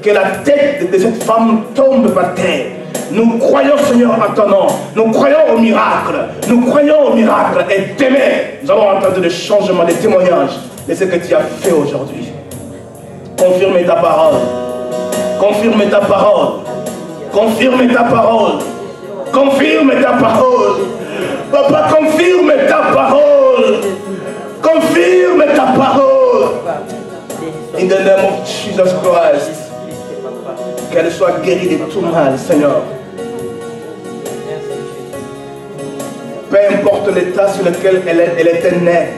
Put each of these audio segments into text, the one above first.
Que la tête de cette femme tombe par terre. Nous croyons, Seigneur, en ton nom. Nous croyons au miracle. Nous croyons au miracle. Et demain, nous allons entendre des changements, des témoignages de ce que tu as fait aujourd'hui. Confirme ta parole. Confirme ta parole. Confirme ta parole. Confirme ta parole. Papa, confirme ta parole. Confirme ta parole. In the name of Jesus Christ. Qu'elle soit guérie de tout mal, Seigneur. Peu importe l'état sur lequel elle était née,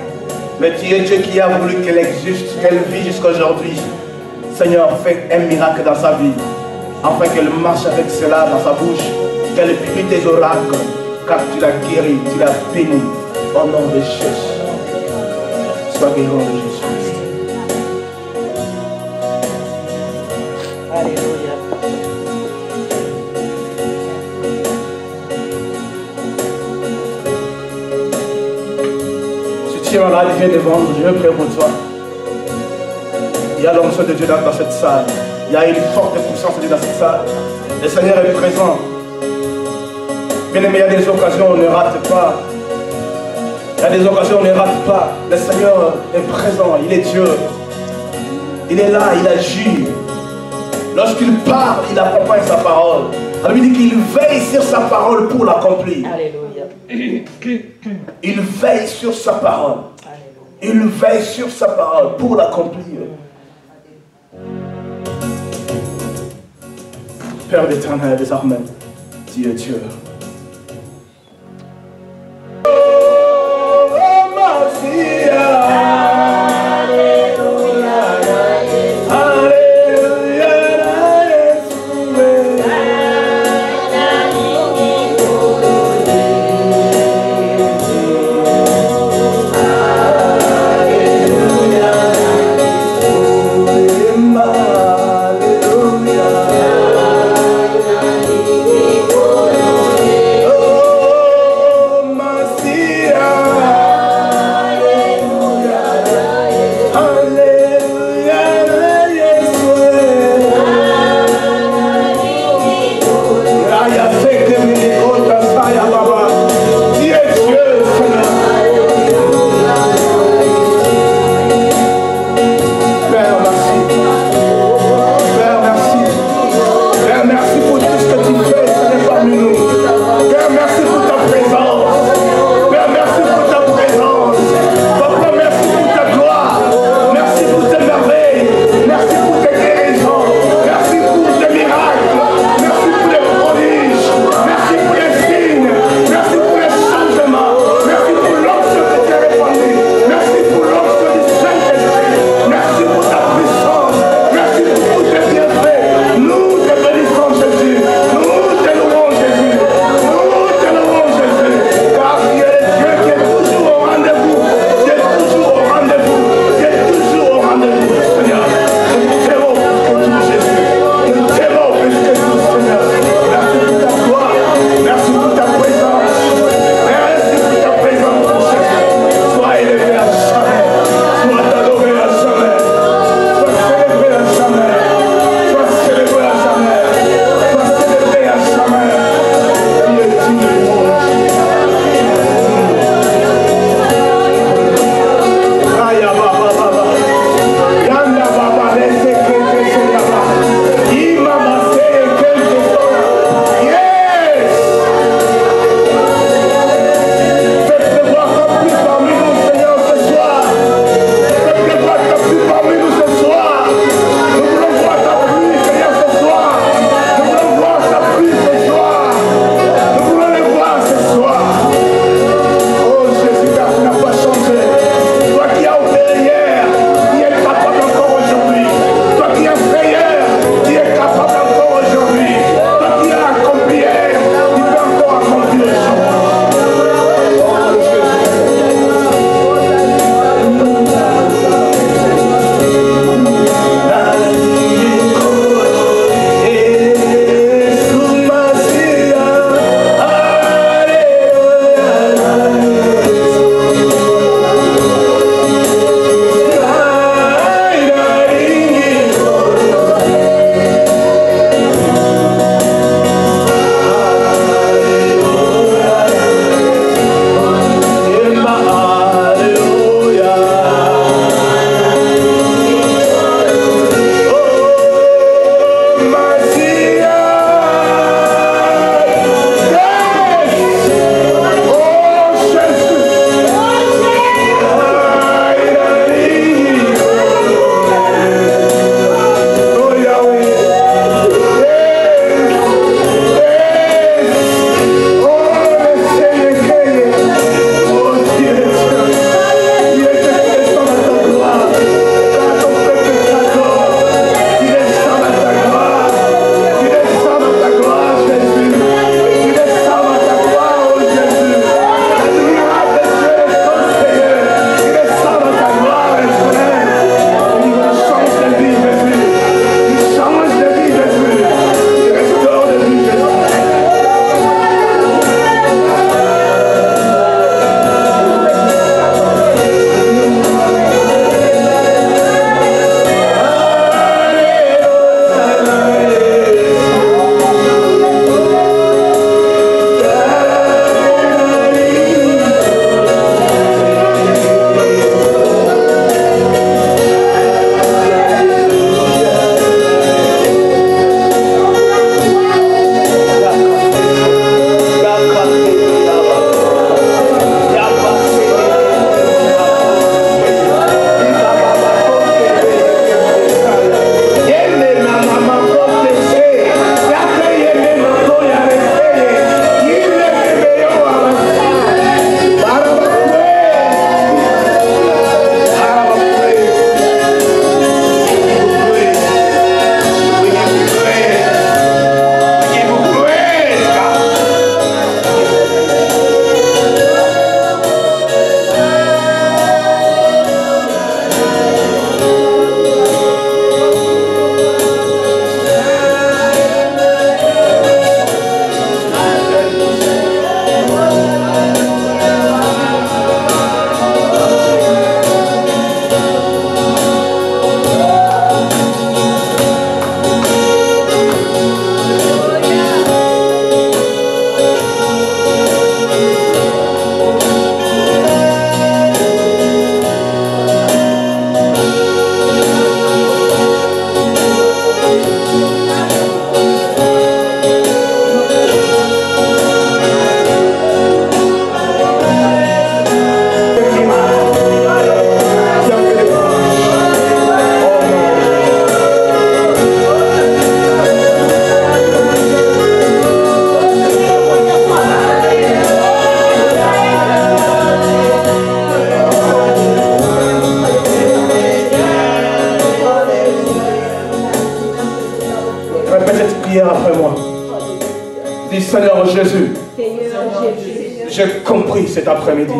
mais tu es Dieu qui a voulu qu'elle existe, qu'elle vit jusqu'à aujourd'hui. Seigneur, fais un miracle dans sa vie, afin qu'elle marche avec cela dans sa bouche, qu'elle publie tes oracles, car tu l'as guérie, tu l'as bénie, au nom de Jésus. Sois guéri au nom de Jésus. Alléluia. Si tu es malade, viens devant nous, je vais prier pour toi. Il y a l'onction de Dieu dans cette salle. Il y a une forte puissance de Dieu dans cette salle. Le Seigneur est présent. Bien aimé, il y a des occasions où on ne rate pas. Il y a des occasions où on ne rate pas. Le Seigneur est présent, il est Dieu. Il est là, il agit. Lorsqu'il parle, il accompagne sa parole. Alors il dit qu'il veille sur sa parole pour l'accomplir. Alléluia. Il veille sur sa parole. Il veille sur sa parole pour l'accomplir. Père d'éternel des armées, tu es Dieu. Hallelujah. Dis Seigneur Jésus, j'ai compris cet après-midi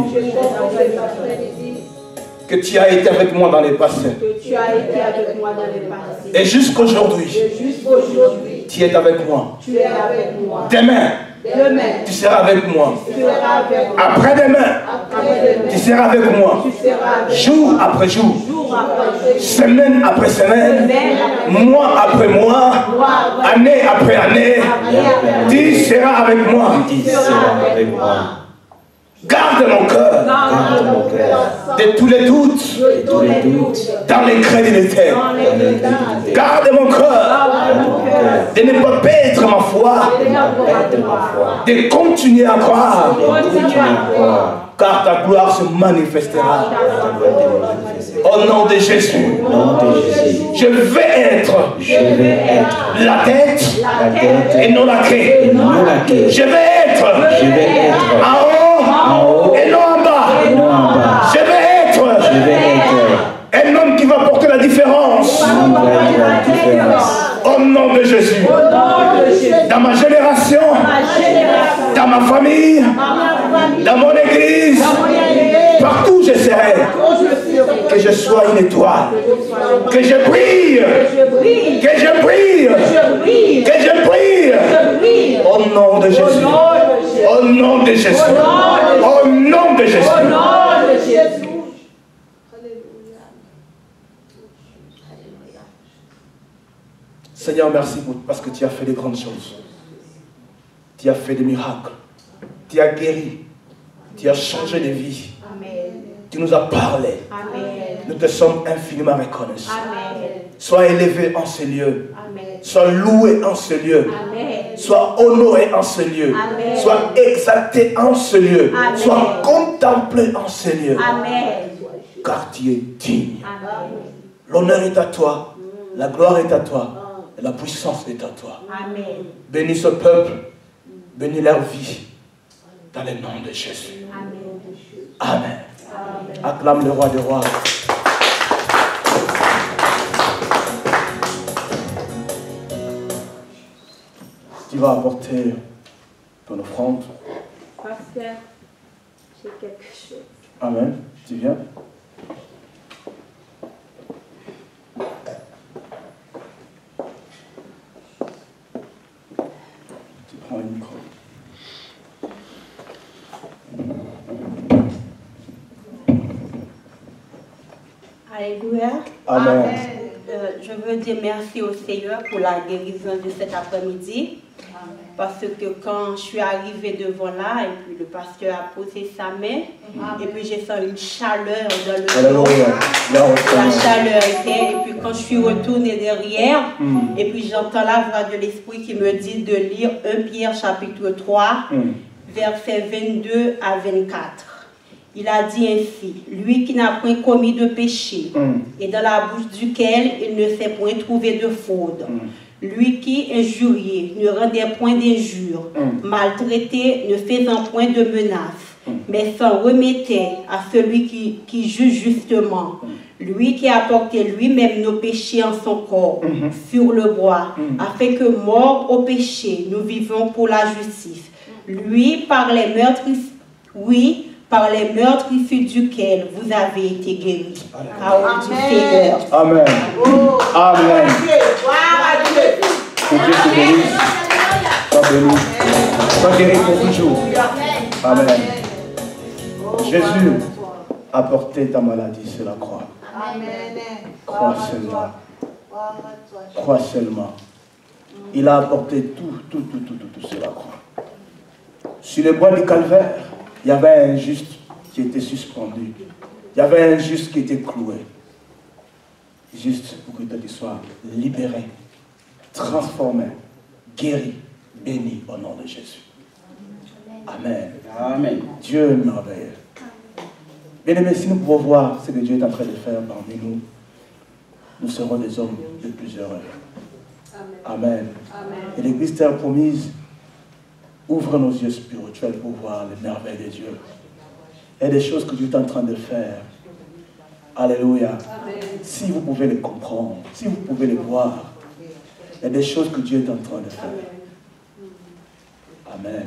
que tu as été avec moi dans les passés. Et jusqu'aujourd'hui, tu es avec moi. Demain, tu seras avec moi. Après-demain, tu seras avec moi. Jour après jour, semaine après semaine, mois après mois, année après année, tu seras avec moi. Garde mon cœur de tous les doutes dans l'incrédulité. Garde mon cœur de ne pas perdre ma foi, de continuer à croire, car ta gloire se manifestera. Au nom de Jésus, je vais être la tête et non la queue. Je vais être en haut et non en bas. Je vais être un homme qui va porter la différence. Au nom de Jésus. Dans ma génération, dans ma famille, dans mon église, partout où je serai, que je sois une étoile, que je brille, que je brille, que je brille. Au nom de Jésus. Au nom de Jésus. Au nom de Jésus. Seigneur, merci parce que tu as fait des grandes choses. Tu as fait des miracles. Tu as guéri. Tu as changé de vie. Amen. Tu nous as parlé. Amen. Nous te sommes infiniment reconnaissants. Amen. Sois élevé en ce lieu. Amen. Sois loué en ce lieu. Amen. Sois honoré en ce lieu. Amen. Sois exalté en ce lieu. Amen. Sois contemplé en ce lieu. Amen. Car tu es digne. L'honneur est à toi. La gloire est à toi. Et la puissance est à toi. Amen. Bénis ce peuple. Bénis leur vie. Dans le nom de Jésus. Amen. Amen. Amen. Acclame le roi des rois. Tu vas apporter ton offrande. Pasteur, j'ai quelque chose. Amen. Tu viens. Tu prends le micro. Alléluia. Amen. Je veux dire merci au Seigneur pour la guérison de cet après-midi. Parce que quand je suis arrivée devant là, et puis le pasteur a posé sa main, et puis j'ai senti une chaleur dans le dos. La chaleur était, et puis quand je suis retournée derrière, et puis j'entends la voix de l'Esprit qui me dit de lire 1 Pierre chapitre 3, versets 22 à 24. Il a dit ainsi, lui qui n'a point commis de péché, et dans la bouche duquel il ne s'est point trouvé de fraude. Lui qui, injurié, ne rendait point d'injures, maltraité, ne faisant point de menaces, mais s'en remettait à celui qui juge justement. Lui qui a porté lui-même nos péchés en son corps, sur le bois, afin que, morts au péché, nous vivons pour la justice. Lui, par les meurtres, par les meurtres issus duquel vous avez été guéris. Parole du Seigneur. Amen. Amen. Que Dieu te bénisse. Sois béni. Sois guéri pour toujours. Amen. Jésus a porté ta maladie sur la croix. Crois seulement. Crois seulement. Il a apporté tout sur la croix. Sur le bois du calvaire, il y avait un juste qui était suspendu. Il y avait un juste qui était cloué. Juste pour que tu sois libéré, transformé, guéri, béni au nom de Jésus. Amen. Amen. Dieu est merveilleux. Bien-aimés, si nous pouvons voir ce que Dieu est en train de faire parmi nous, nous serons des hommes de plus heureux. Amen. Amen. Et l'Église terre promise ouvre nos yeux spirituels pour voir les merveilles de Dieu. Il y a des choses que Dieu est en train de faire. Alléluia. Amen. Si vous pouvez les comprendre, si vous pouvez les voir, il y a des choses que Dieu est en train de faire. Amen.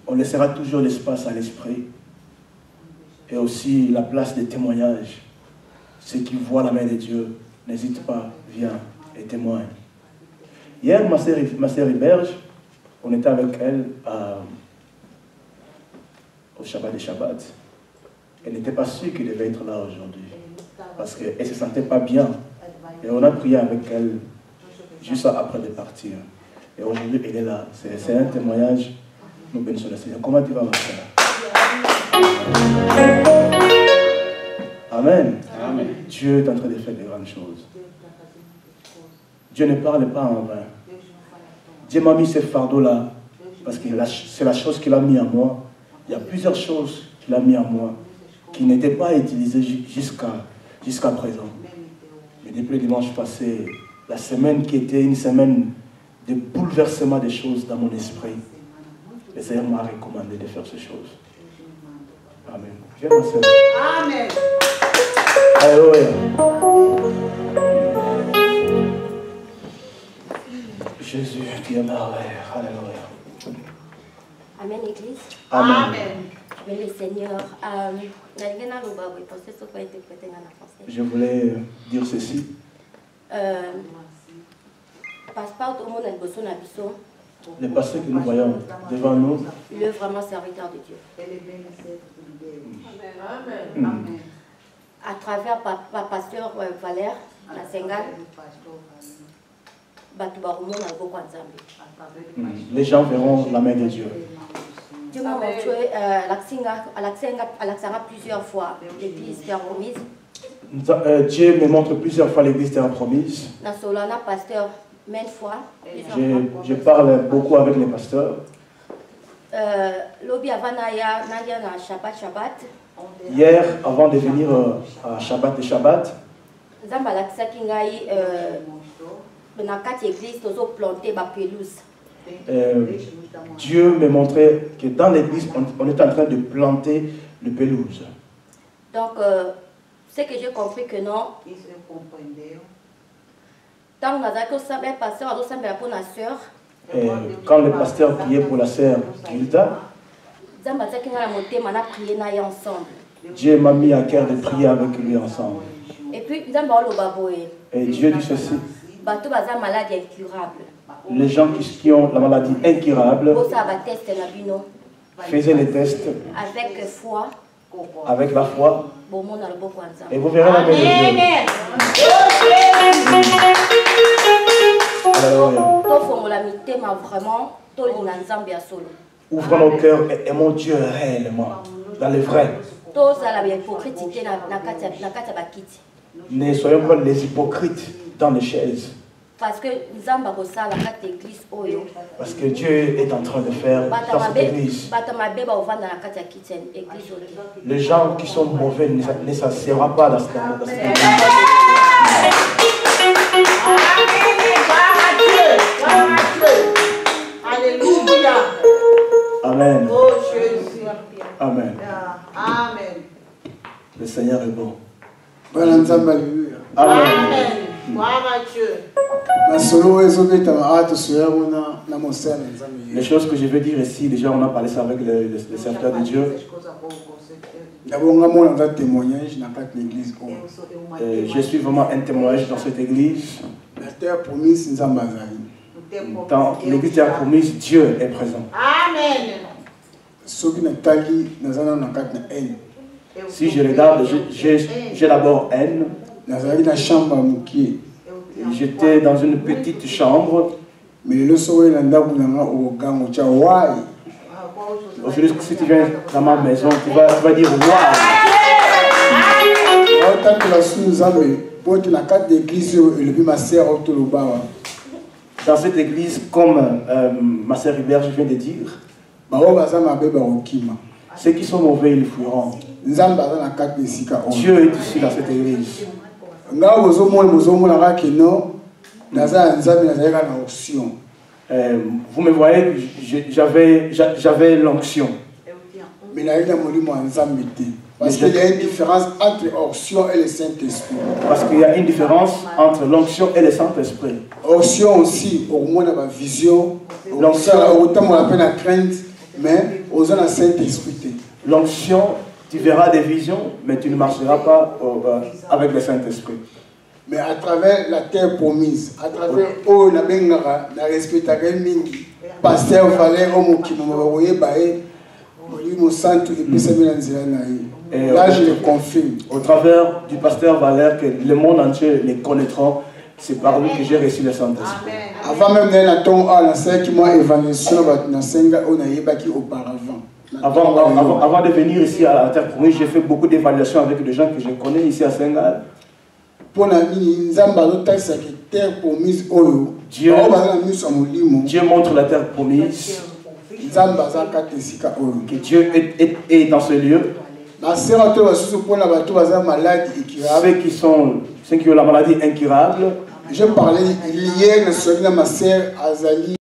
On laissera toujours l'espace à l'esprit et aussi la place des témoignages. Ceux qui voient la main de Dieu, n'hésite pas, viens et témoigne. Hier, ma sœur Iberge, on était avec elle au Shabbat des Shabbats. Elle n'était pas sûre qu'elle devait être là aujourd'hui parce qu'elle ne se sentait pas bien. Et on a prié avec elle juste après de partir. Et aujourd'hui, elle est là. C'est un témoignage. Nous bénissons le Seigneur. Comment tu vas, ma sœur? Amen. Amen. Dieu est en train de faire de grandes choses. Dieu ne parle pas en vain. Dieu m'a mis ce fardeau-là parce que c'est la chose qu'il a mis en moi. Il y a plusieurs choses qu'il a mis en moi qui n'étaient pas utilisées jusqu'à présent. Mais depuis le dimanche passé, la semaine qui était une semaine de bouleversement des choses dans mon esprit, le Seigneur m'a recommandé de faire ces choses. Amen. Viens, ma sœur. Amen. Alléluia. Jésus, tu es merveilleux. Alléluia. Amen, Église. Amen. Mais le Seigneur, Je voulais dire ceci. Le pasteur que nous voyons devant nous, il est vraiment serviteur de Dieu. Amen. À travers pasteur Valère, la Sénégal, les gens verront la main de Dieu. Dieu m'a montré Alexandra plusieurs fois, l'église Terre Promise. Dieu me montre plusieurs fois l'église Terre Promise. Dans Solana, pasteur, maintes fois. Je parle beaucoup avec les pasteurs. Lobby avant Nadia Shabbat. Hier, avant de venir à Shabbat et Shabbat, Dieu me montrait que dans l'église, on est en train de planter le pelouse. Donc, c'est que j'ai compris que non. Quand le pasteur priait pour la sœur Gilda, Dieu m'a mis à cœur de prier avec lui ensemble. Et puis, et Dieu dit ceci. Les gens qui ont la maladie incurable faisaient les tests avec foi, avec la foi, et vous verrez la main de Dieu. Ouvrons nos cœurs et aimons Dieu réellement, dans le vrai. Ne soyons pas les hypocrites dans les chaises. Parce que Dieu est en train de faire dans cette église. Les gens qui sont mauvais ne s'assieront pas dans cette église. Alléluia. Amen. Oh Jésus. Amen. Amen. Le Seigneur est bon. Amen. Amen. Les choses que je veux dire ici, déjà on a parlé ça avec le serviteur de Dieu. Je suis vraiment un témoignage dans cette église. Dans l'église Terre Promise, Dieu est présent. Amen. Si je regarde, j'ai d'abord haine. J'étais dans une petite chambre. Aujourd'hui, si tu viens dans ma maison, tu vas dire waouh. Dans cette église, comme ma sœur Hubert vient de dire, ceux qui sont mauvais, ils fuiront. Dieu est ici dans cette église. Vous me voyez, j'avais l'onction. Parce qu'il y a une différence entre l'onction et le Saint-Esprit. Parce qu'il y a une différence entre l'onction et le Saint-Esprit. L'onction aussi, au moins dans la vision, L'onction, autant on appelle la crainte, mais aux le Saint-Esprit. l'onction, tu verras des visions, mais tu ne marcheras pas avec le Saint-Esprit. Mais à travers la terre promise, à travers où la bengara, la respectera mingi, pasteur Valère, homme qui nous voyait bailler, lui mon centre et puis ça vient en là je le confirme. Au travers du pasteur Valère, que le monde entier les connaîtront, c'est par lui que j'ai reçu le Saint-Esprit. Avant même d'aller dans la scène qui m'a évangélisé, on a eu auparavant. Avant de venir ici à la terre promise, j'ai fait beaucoup d'évaluations avec des gens que je connais ici à Sénégal. Pour la terre promise, Dieu montre la terre promise. Que Dieu est dans ce lieu. Ceux qui ont la maladie incurable. Je parlais hier, ma soeur Azali.